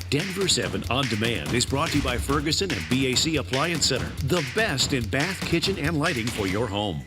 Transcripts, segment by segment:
Denver 7 On Demand is brought to you by Ferguson and BAC Appliance Center, the best in bath, kitchen, and lighting for your home.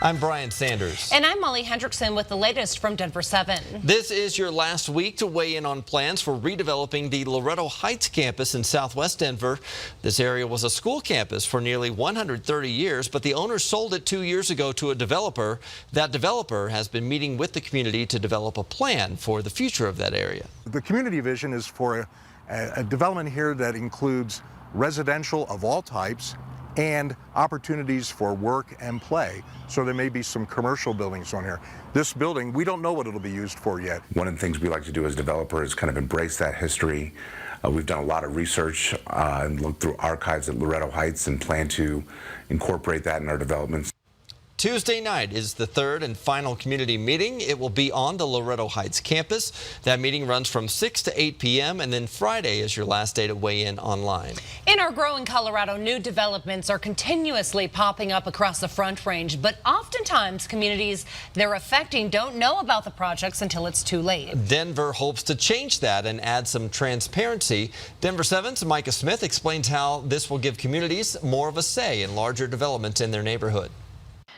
I'm Brian Sanders. And I'm Molly Hendrickson with the latest from Denver 7. This is your last week to weigh in on plans for redeveloping the Loretto Heights campus in southwest Denver. This area was a school campus for nearly 130 years, but the owners sold it 2 years ago to a developer. That developer has been meeting with the community to develop a plan for the future of that area. The community vision is for a development here that includes residential of all types and opportunities for work and play. So there may be some commercial buildings on here. This building, we don't know what it'll be used for yet. One of the things we like to do as developers is kind of embrace that history. We've done a lot of research and looked through archives at Loretto Heights and plan to incorporate that in our developments. Tuesday night is the third and final community meeting. It will be on the Loretto Heights campus. That meeting runs from 6 to 8 p.m. and then Friday is your last day to weigh in online. In our growing Colorado, new developments are continuously popping up across the Front Range, but oftentimes communities they're affecting don't know about the projects until it's too late. Denver hopes to change that and add some transparency. Denver 7's Micah Smith explains how this will give communities more of a say in larger developments in their neighborhood.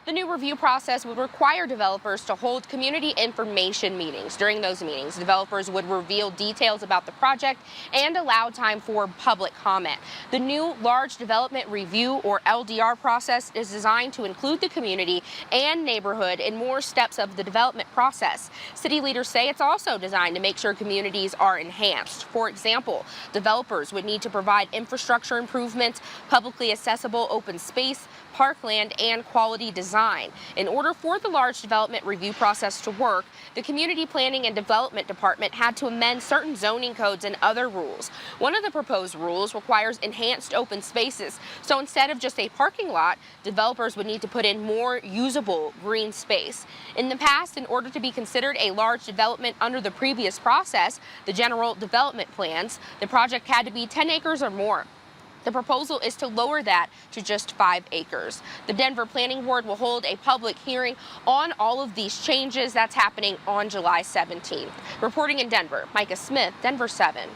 The new review process would require developers to hold community information meetings. During those meetings, developers would reveal details about the project and allow time for public comment. The new Large Development Review, or LDR, process is designed to include the community and neighborhood in more steps of the development process. City leaders say it's also designed to make sure communities are enhanced. For example, developers would need to provide infrastructure improvements, publicly accessible open space, parkland, and quality design. In order for the large development review process to work, the Community Planning and Development Department had to amend certain zoning codes and other rules. One of the proposed rules requires enhanced open spaces. So instead of just a parking lot, developers would need to put in more usable green space. In the past, in order to be considered a large development under the previous process, the general development plans, the project had to be 10 acres or more. The proposal is to lower that to just 5 acres. The Denver Planning Board will hold a public hearing on all of these changes. That's happening on July 17th. Reporting in Denver, Micah Smith, Denver 7.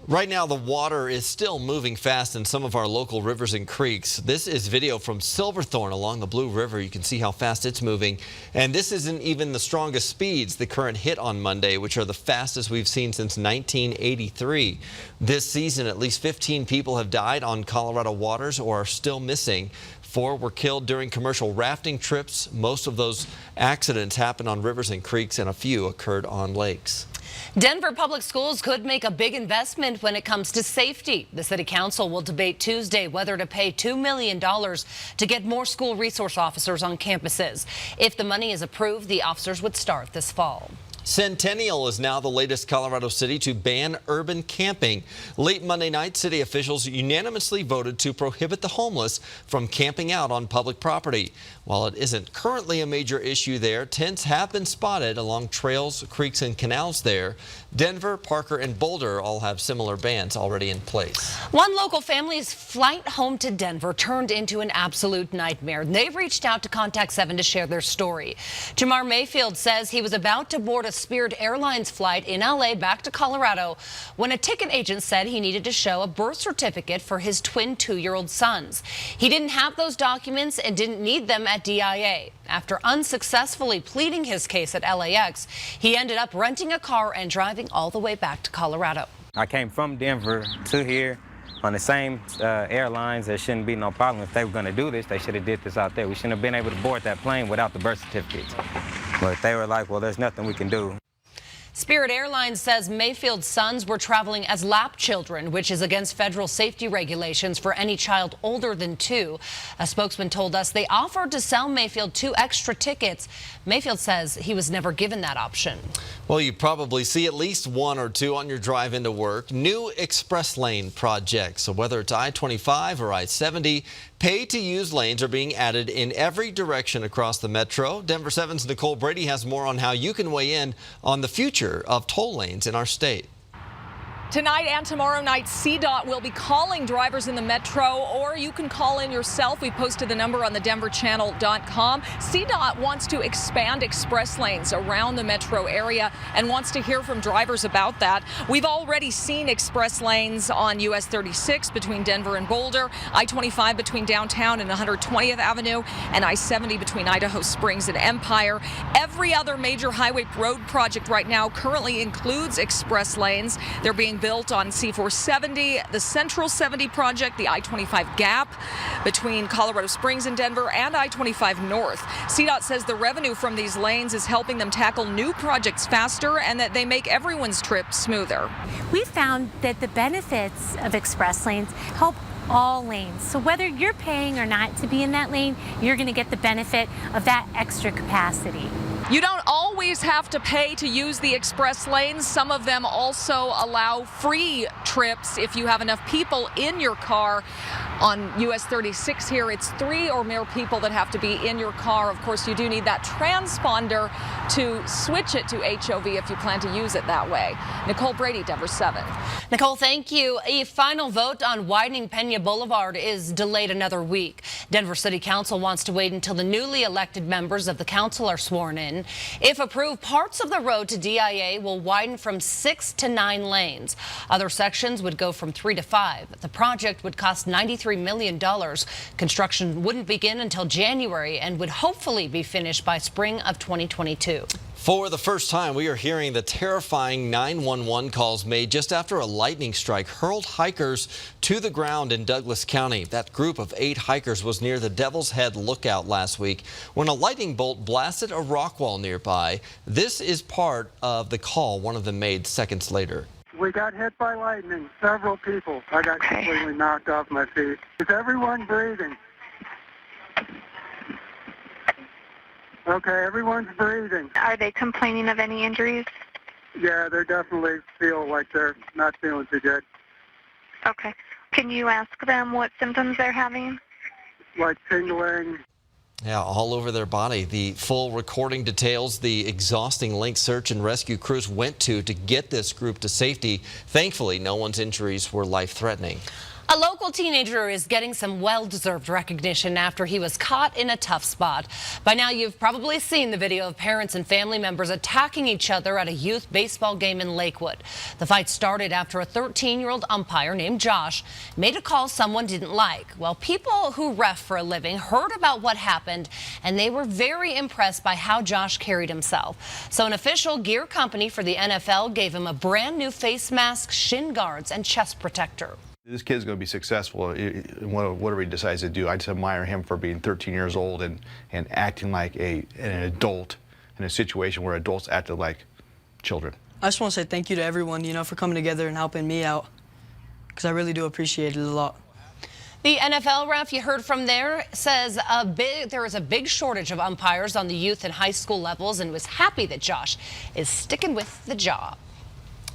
Right now, the water is still moving fast in some of our local rivers and creeks. This is video from Silverthorne along the Blue River. You can see how fast it's moving. And this isn't even the strongest speeds the current hit on Monday, which are the fastest we've seen since 1983. This season, at least 15 people have died on Colorado waters or are still missing. 4 were killed during commercial rafting trips. Most of those accidents happened on rivers and creeks, and a few occurred on lakes. Denver Public Schools could make a big investment when it comes to safety. The City Council will debate Tuesday whether to pay $2 million to get more school resource officers on campuses. If the money is approved, the officers would start this fall. Centennial is now the latest Colorado city to ban urban camping. Late Monday night, city officials unanimously voted to prohibit the homeless from camping out on public property. While it isn't currently a major issue there, tents have been spotted along trails, creeks, and canals there. Denver, Parker, and Boulder all have similar bans already in place. One local family's flight home to Denver turned into an absolute nightmare. They reached out to Contact 7 to share their story. Jamar Mayfield says he was about to board a Spirit Airlines flight in LA back to Colorado when a ticket agent said he needed to show a birth certificate for his twin 2-year-old sons. He didn't have those documents and didn't need them at DIA. After unsuccessfully pleading his case at LAX, he ended up renting a car and driving all the way back to Colorado. I came from Denver to here on the same airlines. There shouldn't be no problem. If they were going to do this, they should have did this out there. We shouldn't have been able to board that plane without the birth certificates. But they were like, well, there's nothing we can do. Spirit Airlines says Mayfield's sons were traveling as lap children, which is against federal safety regulations for any child older than 2. A spokesman told us they offered to sell Mayfield 2 extra tickets. Mayfield says he was never given that option. Well, you probably see at least 1 or 2 on your drive into work. New express lane projects. So whether it's I-25 or I-70, pay-to-use lanes are being added in every direction across the metro. Denver 7's Nicole Brady has more on how you can weigh in on the future of toll lanes in our state. Tonight and tomorrow night, CDOT will be calling drivers in the metro, or you can call in yourself. We posted the number on the denverchannel.com. CDOT wants to expand express lanes around the metro area and wants to hear from drivers about that. We've already seen express lanes on US 36 between Denver and Boulder, I-25 between downtown and 120th Avenue, and I-70 between Idaho Springs and Empire. Every other major highway road project right now currently includes express lanes. They're being built on C470, the Central 70 project, the I-25 gap between Colorado Springs and Denver, and I-25 North. CDOT says the revenue from these lanes is helping them tackle new projects faster and that they make everyone's trip smoother. We found that the benefits of express lanes help all lanes. So whether you're paying or not to be in that lane, you're going to get the benefit of that extra capacity. You don't always have to pay to use the express lanes. Some of them also allow free trips if you have enough people in your car. On US 36 here, it's 3 or more people that have to be in your car. Of course, you do need that transponder to switch it to HOV if you plan to use it that way. Nicole Brady, Denver 7. Nicole, thank you. A final vote on widening Pena Boulevard is delayed another week. Denver City Council wants to wait until the newly elected members of the council are sworn in. If approved, parts of the road to DIA will widen from 6 to 9 lanes. Other sections would go from 3 to 5. The project would cost $93 million. Construction wouldn't begin until January and would hopefully be finished by spring of 2022. For the first time, we are hearing the terrifying 911 calls made just after a lightning strike hurled hikers to the ground in Douglas County. That group of 8 hikers was near the Devil's Head Lookout last week when a lightning bolt blasted a rock wall nearby. This is part of the call one of them made seconds later. We got hit by lightning, several people. I got completely knocked off my feet. Is everyone breathing? Okay, everyone's breathing. Are they complaining of any injuries? Yeah, they definitely feel like they're not feeling too good. Okay. Can you ask them what symptoms they're having? Like tingling. Yeah, all over their body. The full recording details the exhausting length search and rescue crews went to get this group to safety. Thankfully, no one's injuries were life-threatening. A local teenager is getting some well-deserved recognition after he was caught in a tough spot. By now, you've probably seen the video of parents and family members attacking each other at a youth baseball game in Lakewood. The fight started after a 13-year-old umpire named Josh made a call someone didn't like. Well, people who ref for a living heard about what happened, and they were very impressed by how Josh carried himself. So an official gear company for the NFL gave him a brand new face mask, shin guards, and chest protector. This kid's going to be successful in whatever he decides to do. I just admire him for being 13 years old and acting like an adult in a situation where adults acted like children. I just want to say thank you to everyone, for coming together and helping me out, because I really do appreciate it a lot. The NFL ref you heard from there says there is a big shortage of umpires on the youth and high school levels and was happy that Josh is sticking with the job.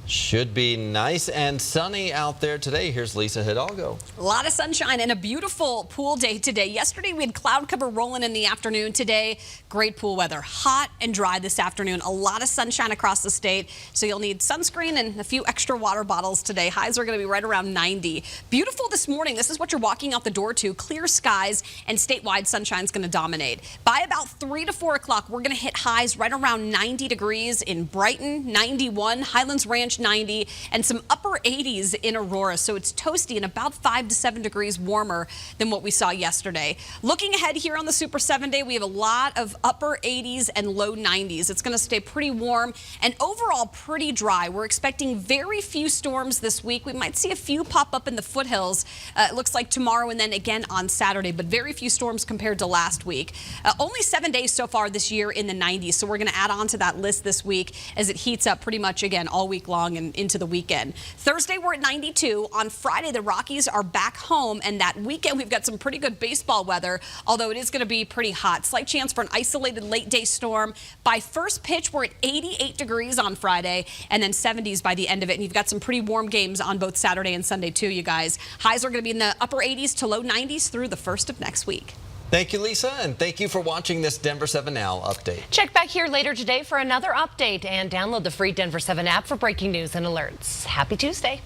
Should be nice and sunny out there today. Here's Lisa Hidalgo. A lot of sunshine and a beautiful pool day today. Yesterday we had cloud cover rolling in the afternoon. Today, great pool weather. Hot and dry this afternoon. A lot of sunshine across the state. So you'll need sunscreen and a few extra water bottles today. Highs are going to be right around 90. Beautiful this morning. This is what you're walking out the door to. Clear skies and statewide sunshine is going to dominate. By about 3 to 4 o'clock, we're going to hit highs right around 90 degrees in Brighton, 91, Highlands Ranch, 90, and some upper 80s in Aurora. So it's toasty and about 5 to 7 degrees warmer than what we saw yesterday. Looking ahead here on the Super 7 Day, we have a lot of upper 80s and low 90s. It's going to stay pretty warm and overall pretty dry. We're expecting very few storms this week. We might see a few pop up in the foothills. It looks like tomorrow and then again on Saturday, but very few storms compared to last week. Only 7 days so far this year in the 90s. So we're going to add on to that list this week as it heats up pretty much again all week long and into the weekend. Thursday, we're at 92. On Friday, the Rockies are back home, and that weekend, we've got some pretty good baseball weather, although it is going to be pretty hot. Slight chance for an isolated late-day storm. By first pitch, we're at 88 degrees on Friday, and then 70s by the end of it, and you've got some pretty warm games on both Saturday and Sunday, too, you guys. Highs are going to be in the upper 80s to low 90s through the first of next week. Thank you, Lisa, and thank you for watching this Denver 7 Now update. Check back here later today for another update and download the free Denver 7 app for breaking news and alerts. Happy Tuesday.